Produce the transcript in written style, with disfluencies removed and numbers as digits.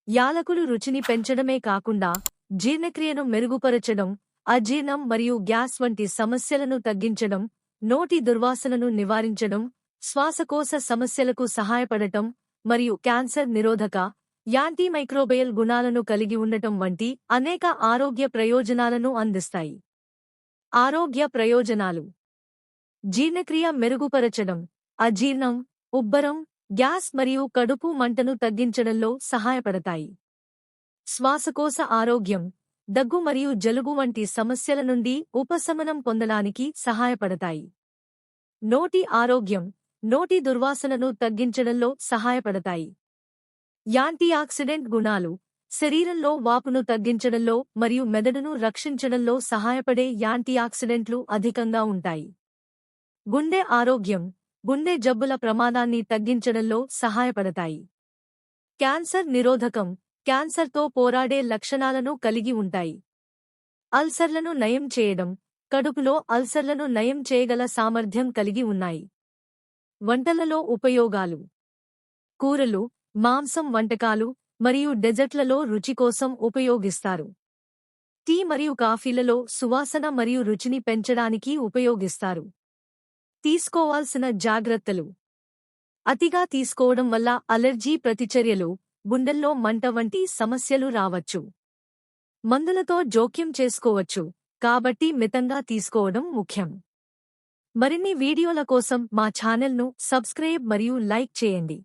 యాలకులు రుచిని పెంచడమే కాకుండా జీర్ణక్రియను మెరుగుపరచడం, అజీర్ణం మరియు గ్యాస్ వంటి సమస్యలను తగ్గించడం, నోటి దుర్వాసనను నివారించడం, శ్వాసకోశ సమస్యలకు సహాయపడటం మరియు క్యాన్సర్ నిరోధక, యాంటీమైక్రోబియల్ గుణాలను కలిగి ఉండటం వంటి అనేక ఆరోగ్య ప్రయోజనాలను అందిస్తాయి. ఆరోగ్య ప్రయోజనాలు: జీర్ణక్రియ మెరుగుపరచడం, అజీర్ణం, ఉబ్బరం, గ్యాస్ మరియు కడుపు మంటను తగ్గించడంలో సహాయపడతాయి. శ్వాసకోశ ఆరోగ్యం, దగ్గు మరియు జలుబు వంటి సమస్యల నుండి ఉపశమనం పొందడానికి సహాయపడతాయి. నోటి ఆరోగ్యం, నోటి దుర్వాసనను తగ్గించడంలో సహాయపడతాయి. యాంటీఆక్సిడెంట్ గుణాలు, శరీరంలో వాపును తగ్గించడంలో మరియు మెదడును రక్షించడంలో సహాయపడే యాంటీఆక్సిడెంట్లు అధికంగా ఉంటాయి. గుండె ఆరోగ్యం, గుండె జబ్బుల ప్రమాదాన్ని తగ్గించడంలో సహాయపడతాయి. క్యాన్సర్ నిరోధకం, క్యాన్సర్తో పోరాడే లక్షణాలను కలిగి ఉంటాయి. అల్సర్లను నయం చేయడం, కడుపులో అల్సర్లను నయం చేయగల సామర్థ్యం కలిగి ఉన్నాయి. వంటలలో ఉపయోగాలు: కూరలు, మాంసం వంటకాలు మరియు డెజర్ట్లలో రుచి కోసం ఉపయోగిస్తారు. టీ మరియు కాఫీలలో సువాసన మరియు రుచిని పెంచడానికి ఉపయోగిస్తారు. తీసుకోవాల్సిన జాగ్రత్తలు: అతిగా తీసుకోవడం వల్ల అలెర్జీ ప్రతిచర్యలు, గుండెల్లో మంట వంటి సమస్యలు రావచ్చు. మందులతో జోక్యం చేసుకోవచ్చు, కాబట్టి మితంగా తీసుకోవడం ముఖ్యం. మరిన్ని వీడియోల కోసం మా ఛానల్ను సబ్స్క్రైబ్ మరియు లైక్ చేయండి.